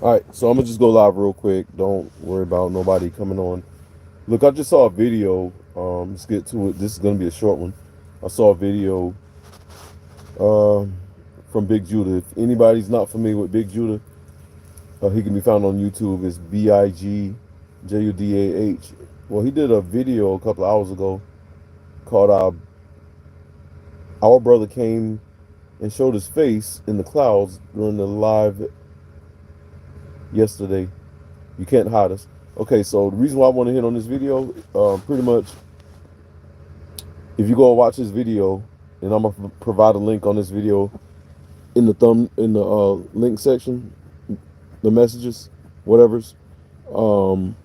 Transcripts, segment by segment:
All right, so I'm gonna just go live real quick. Don't worry about nobody coming on. Look, I just saw a video. Let's get to it. This is gonna be a short one. I saw a video um, from Big Judah. If anybody's not familiar with Big Judah, he can be found on YouTube. It's BIGJUDAH. Well, he did a video a couple of hours ago called "Our Brother Came and Showed His Face in the Clouds" during the live yesterday. You can't hide us. Okay, so the reason why I want to hit on this video, pretty much, if you go and watch this video, and I'm gonna provide a link on this video in the link section, the messages, whatever's, um,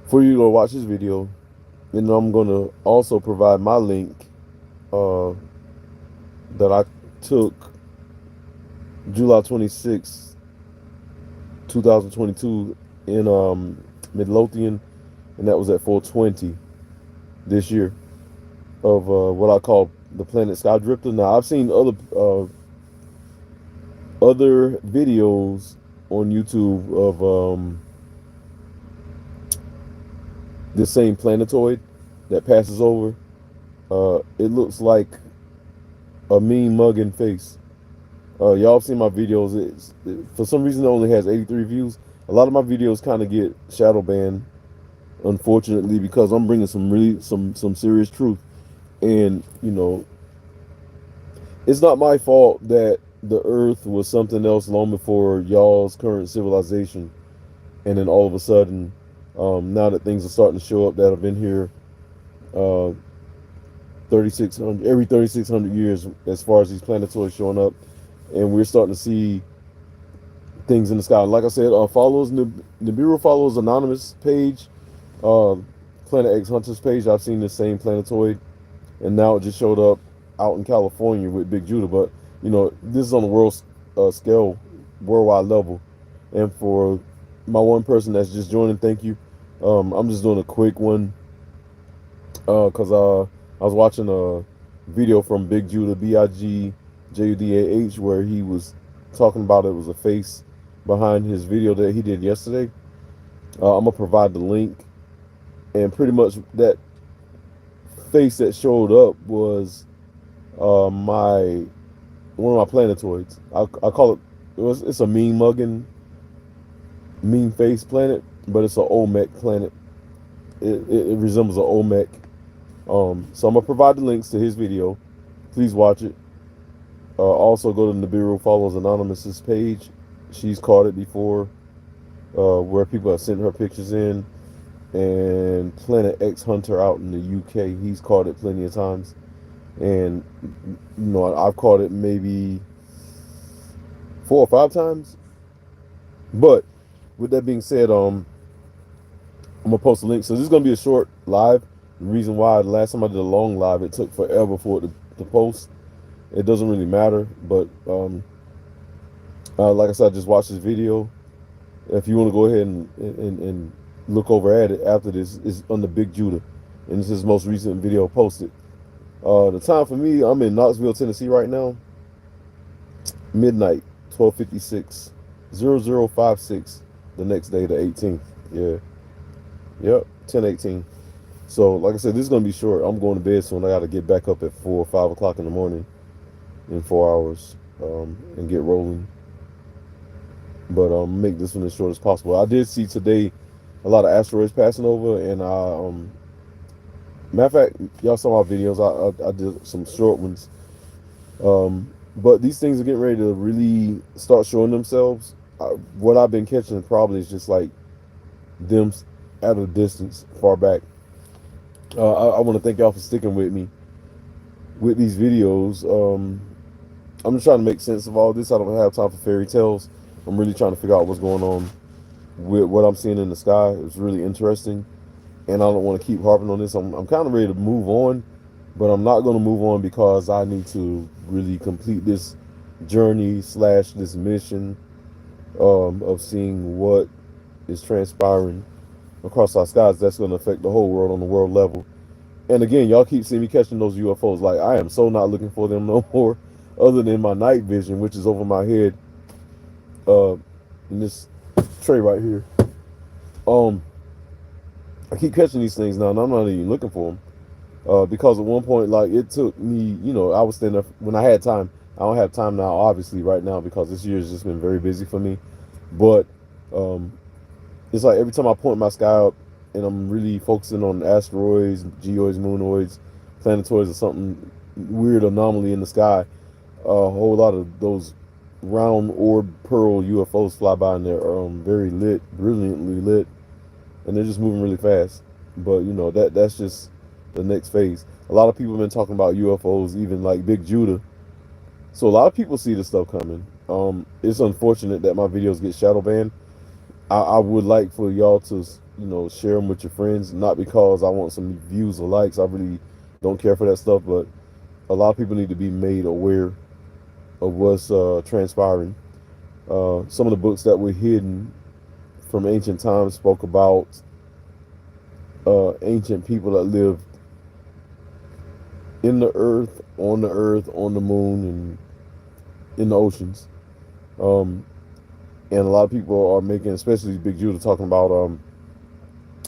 for you to watch this video, and I'm gonna also provide my link uh, that I took July 26, 2022 in Midlothian, and that was at 420 this year of what I call the planet Sky Drifter. Now I've seen other videos on YouTube of the same planetoid that passes over. It looks like a mean mugging face. Y'all seen my videos. For some reason it only has 83 views. A lot of my videos kind of get shadow banned, unfortunately, because I'm bringing some serious truth. And it's not my fault that the Earth was something else long before y'all's current civilization, and then all of a sudden, now that things are starting to show up that have been here, uh, 3,600 every 3,600 years, as far as these planetoids showing up, and we're starting to see things in the sky. Like I said, Nibiru follows anonymous page, uh, Planet X Hunters page. I've seen the same planetoid, and now it just showed up out in California with Big Judah. But this is on the world scale, worldwide level. And for my one person that's just joining, thank you. I'm just doing a quick one because I was watching a video from Big Judah, BIGJUDAH, where he was talking about it was a face behind his video that he did yesterday. I'm gonna provide the link, and pretty much that face that showed up was my one of my planetoids. I call it's a mean mugging, mean face planet, but it's an Olmec planet. It resembles an Olmec. So I'm gonna provide the links to his video. Please watch it. Also go to Nibiru Follows Anonymous's page. She's caught it before, where people have sent her pictures in, and Planet X Hunter out in the UK. He's caught it plenty of times, and I've caught it maybe 4 or 5 times. But with that being said, I'm gonna post a link. So this is gonna be a short live. The reason why the last time I did a long live, it took forever for it to post. It doesn't really matter, but like I said, I just watched this video. If you want to go ahead and look over at it after this, is on the Big Judah, and this is his most recent video posted. The time for me, I'm in Knoxville, Tennessee right now. Midnight, 12:56, 0056. The next day, the 18th. Yeah, yep, 10:18. So, like I said, this is gonna be short. I'm going to bed soon. I got to get back up at 4 or 5 o'clock in the morning in 4 hours, and get rolling. But make this one as short as possible. I did see today a lot of asteroids passing over, and matter of fact, y'all saw my videos. I did some short ones, but these things are getting ready to really start showing themselves. What I've been catching probably is just like them at a distance, far back. I want to thank y'all for sticking with me with these videos. I'm just trying to make sense of all this. I don't have time for fairy tales. I'm really trying to figure out what's going on with what I'm seeing in the sky. It's really interesting, and I don't want to keep harping on this. I'm kind of ready to move on, but I'm not going to move on because I need to really complete this journey slash this mission, of seeing what is transpiring across our skies. That's going to affect the whole world on the world level. And again, y'all keep seeing me catching those UFOs. Like, I am so not looking for them no more, other than my night vision, which is over my head, uh, in this tray right here. Um, I keep catching these things now, and I'm not even looking for them. Because at one point, like it took me, I was standing there when I had time. I don't have time now, obviously, right now because this year has just been very busy for me. But um, it's like every time I point my sky up and I'm really focusing on asteroids, geoids, moonoids, planetoids, or something weird anomaly in the sky, a whole lot of those round orb pearl UFOs fly by, and they're very lit, brilliantly lit, and they're just moving really fast. But that's just the next phase. A lot of people have been talking about UFOs, even like Big Judah. So a lot of people see this stuff coming. It's unfortunate that my videos get shadow banned. I would like for y'all to share them with your friends, not because I want some views or likes. I really don't care for that stuff, but a lot of people need to be made aware of what's transpiring. Some of the books that were hidden from ancient times spoke about ancient people that lived in the earth, on the moon, and in the oceans. Um, and a lot of people are making, especially Big Judah, talking about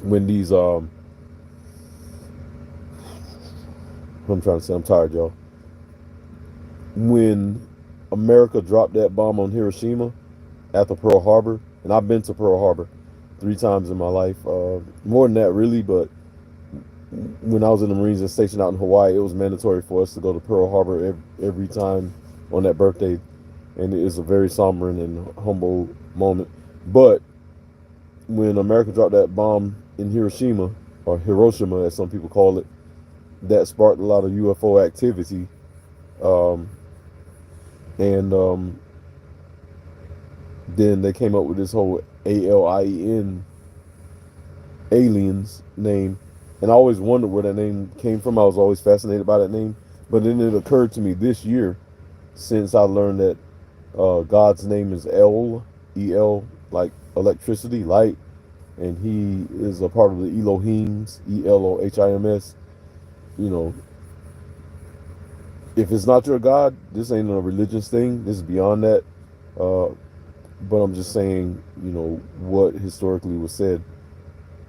when these what I'm trying to say, I'm tired, y'all. When America dropped that bomb on Hiroshima after Pearl Harbor, and I've been to Pearl Harbor 3 times in my life, more than that really, but when I was in the Marines and stationed out in Hawaii, it was mandatory for us to go to Pearl Harbor every time on that birthday, and it is a very somber and humble moment. But when America dropped that bomb in Hiroshima, or Hiroshima as some people call it, that sparked a lot of UFO activity, um, and then they came up with this whole ALIEN, aliens name, and I always wondered where that name came from. I was always fascinated by that name, but then it occurred to me this year, since I learned that God's name is El, like electricity, light, and He is a part of the Elohims, Elohims. You know, if it's not your God, this ain't a religious thing. This is beyond that. Uh, but I'm just saying, what historically was said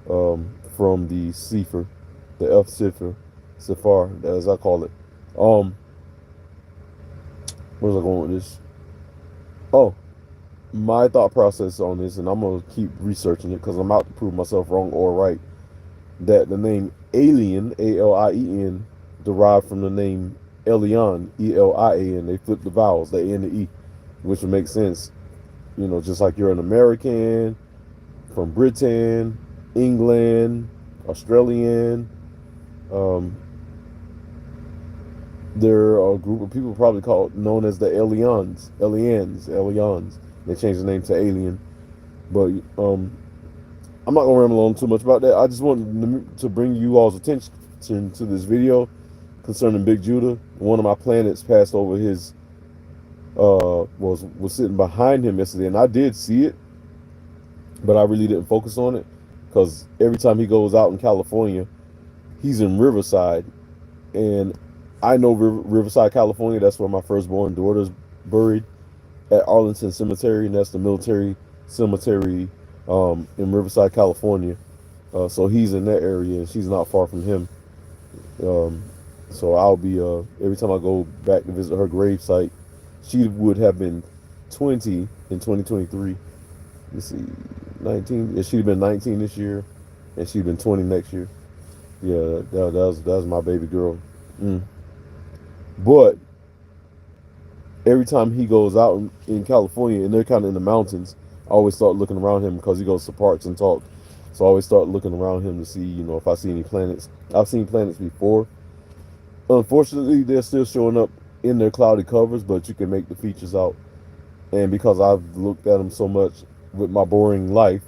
from the Sefer, the F Sefer, as I call it. Where's I going with this? Oh, my thought process on this, and I'm gonna keep researching it because I'm out to prove myself wrong or right. That the name alien, ALIEN, derived from the name Elian, ELIAN. They flip the vowels, the A and the E, which would make sense. Just like you're an American from Britain, England, Australian. Um, there are a group of people probably known as the aliens. They changed the name to alien. But I'm not gonna ramble on too much about that. I just wanted to bring you all's attention to this video concerning Big Judah. One of my planets passed over his was sitting behind him yesterday, and I did see it, but I really didn't focus on it because every time he goes out in California, he's in Riverside, and I know Riverside, California. That's where my firstborn daughter's buried, at Arlington Cemetery, and that's the military cemetery in Riverside, California. So he's in that area, and she's not far from him. So I'll be every time I go back to visit her grave site, she would have been 20 in 2023. Let's see, 19. Yeah, she'd have been 19 this year, and she'd been 20 next year. Yeah, that was my baby girl. Mm. But every time he goes out in California, and they're kind of in the mountains, I always start looking around him because he goes to parks and talks. So I always start looking around him to see, if I see any planets. I've seen planets before. Unfortunately, they're still showing up in their cloudy covers, but you can make the features out. And because I've looked at them so much with my boring life,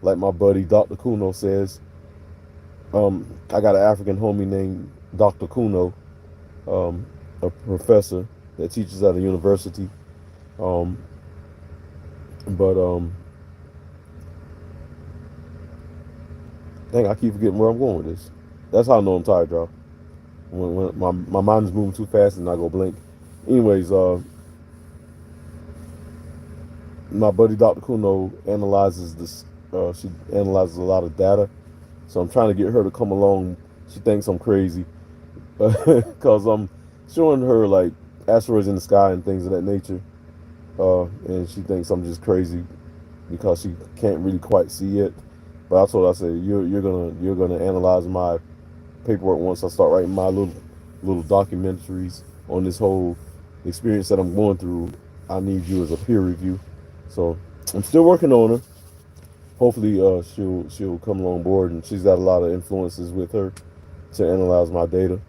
like my buddy Dr. Kuno says, I got an African homie named Dr. Kuno, a professor that teaches at a university. Dang, I keep forgetting where I'm going with this. That's how I know I'm tired, y'all. When my mind is moving too fast and I go blank. Anyways, My buddy Dr. Kuno analyzes this. She analyzes a lot of data, so I'm trying to get her to come along. She thinks I'm crazy because I'm showing her like asteroids in the sky and things of that nature, and she thinks I'm just crazy because she can't really quite see it. But I told her, I said, you're gonna analyze my paperwork once I start writing my little documentaries on this whole experience that I'm going through. I need you as a peer review. So I'm still working on her. Hopefully, she'll come along board, and she's got a lot of influences with her to analyze my data.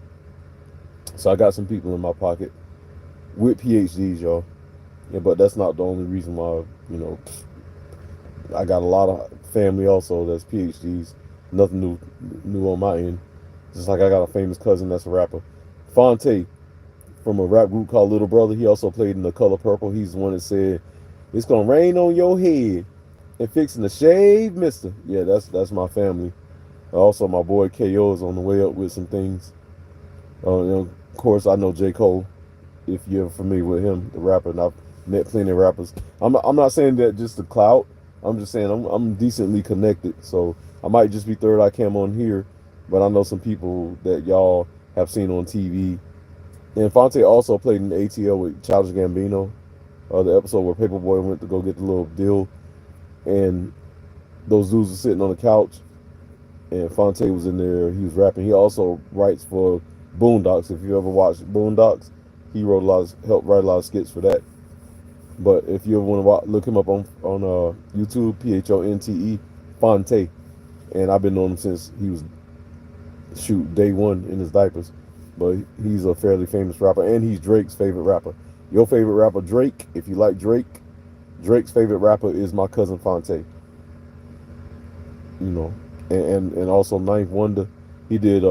So I got some people in my pocket with PhDs, y'all. Yeah, but that's not the only reason why. I got a lot of family also that's PhDs. Nothing new on my end. Just like I got a famous cousin that's a rapper, Fonte, from a rap group called Little Brother. He also played in The Color Purple. He's the one that said, "It's gonna rain on your head and fixing the shave, Mister." Yeah, that's my family. Also, my boy KO is on the way up with some things. Of course, I know J. Cole. If you're familiar with him, the rapper, and I've met plenty of rappers. I'm not saying that just to clout. I'm just saying I'm decently connected. So I might just be third eye cam on here, but I know some people that y'all have seen on TV. And Fonte also played in the ATL with Childish Gambino. The episode where Paperboy went to go get the little deal, and those dudes were sitting on the couch, and Fonte was in there. He was rapping. He also writes for Boondocks. If you ever watched Boondocks, he wrote helped write a lot of skits for that. But if you ever want to look him up on YouTube, Phonte, Fonte, and I've been knowing him since he was day one in his diapers. But he's a fairly famous rapper, and he's Drake's favorite rapper. Your favorite rapper, Drake. If you like Drake, Drake's favorite rapper is my cousin Fonte. You know, and also Ninth Wonder. He did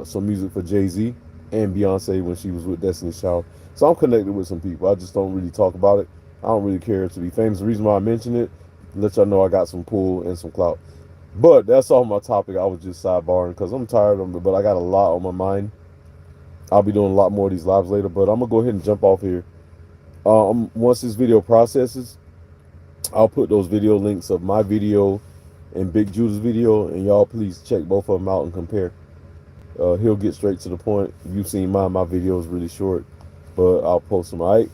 some music for Jay-Z and Beyonce when she was with Destiny's Child. So I'm connected with some people. I just don't really talk about it. I don't really care to be famous. The reason why I mention it, let y'all know I got some pull and some clout. But that's all my topic. I was just sidebarring because I'm tired of it, but I got a lot on my mind. I'll be doing a lot more of these lives later, but I'm going to go ahead and jump off here. Once this video processes, I'll put those video links of my video and Big Judah's video, and y'all please check both of them out and compare. He'll get straight to the point. You've seen mine. My video is really short, but I'll post them. All right.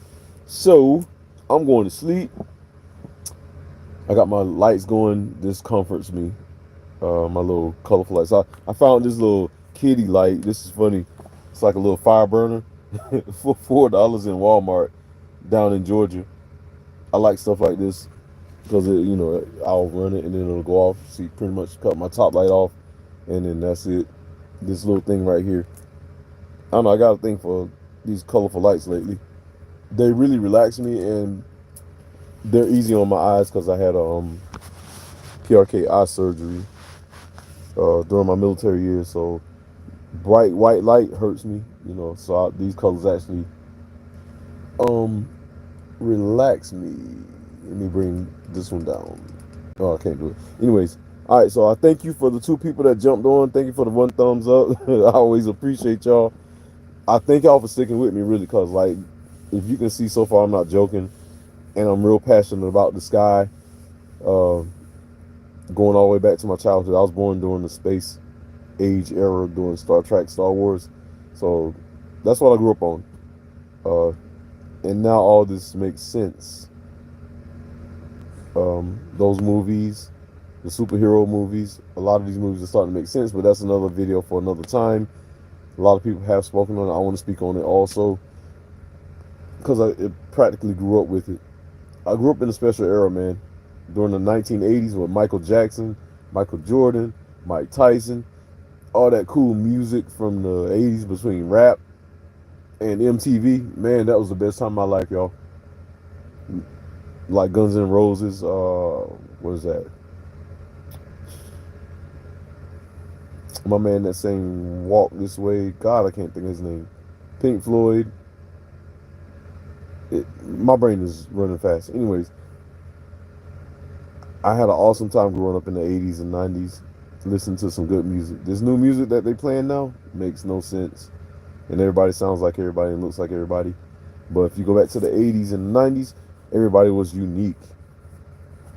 So I'm going to sleep. I got my lights going. This comforts me. My little colorful lights. I found this little kitty light. This is funny. It's like a little fire burner for $4 in Walmart down in Georgia. I like stuff like this because I'll run it and then it'll go off. See, pretty much cut my top light off, and then that's it. This little thing right here. I don't know. I got a thing for these colorful lights lately. They really relax me, and they're easy on my eyes because I had a PRK eye surgery during my military years. So bright white light hurts me, So these colors actually relax me. Let me bring this one down. Oh, I can't do it. Anyways, all right. So I thank you for the 2 people that jumped on. Thank you for the 1 thumbs up. I always appreciate y'all. I thank y'all for sticking with me, really, because like, if you can see so far, I'm not joking, and I'm real passionate about the sky. Going all the way back to my childhood, I was born during the space age era, during Star Trek, Star Wars, so that's what I grew up on. And now all this makes sense. Those movies, the superhero movies, a lot of these movies are starting to make sense, but that's another video for another time. A lot of people have spoken on it. I want to speak on it also because I practically grew up with it. I grew up in a special era, man. During the 1980s with Michael Jackson, Michael Jordan, Mike Tyson, all that cool music from the 80s between rap and MTV. Man, that was the best time of my life, y'all. Like Guns N' Roses, what is that? My man that sang Walk This Way. God, I can't think of his name. Pink Floyd. My brain is running fast. Anyways, I had an awesome time growing up in the 80s and 90s. Listening to some good music. This new music that they playing now makes no sense. And everybody sounds like everybody and looks like everybody. But if you go back to the 80s and 90s, everybody was unique.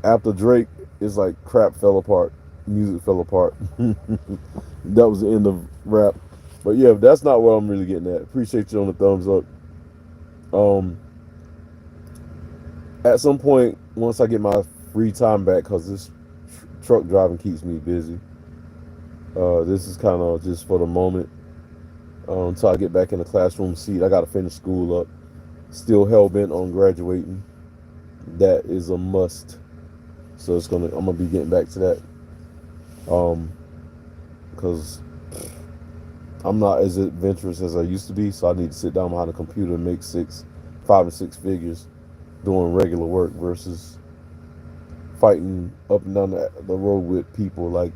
After Drake, it's like crap fell apart, music fell apart. That was the end of rap. But yeah, that's not what I'm really getting at. Appreciate you on the thumbs up. Um, at some point, once I get my free time back, cause this truck driving keeps me busy. This is kind of just for the moment. Until I get back in the classroom seat, I got to finish school up. Still hell bent on graduating. That is a must. So I'm gonna be getting back to that. Because I'm not as adventurous as I used to be. So I need to sit down behind a computer and make 5 and 6 figures doing regular work versus fighting up and down the road with people. Like,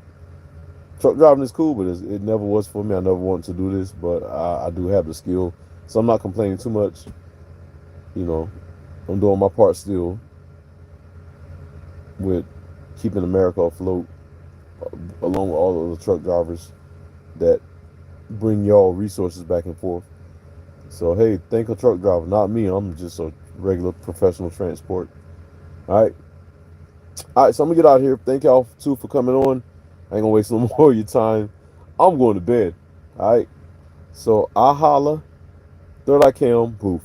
truck driving is cool, but it never was for me. I never wanted to do this, but I do have the skill, so I'm not complaining too much. You know, I'm doing my part still with keeping America afloat, along with all of the truck drivers that bring y'all resources back and forth. So hey, thank a truck driver, not me. I'm just a regular professional transport. All right. So I'm gonna get out of here. Thank y'all too for coming on. I ain't gonna waste no more of your time. I'm going to bed. All right. So I holla. Third I cam. Poof.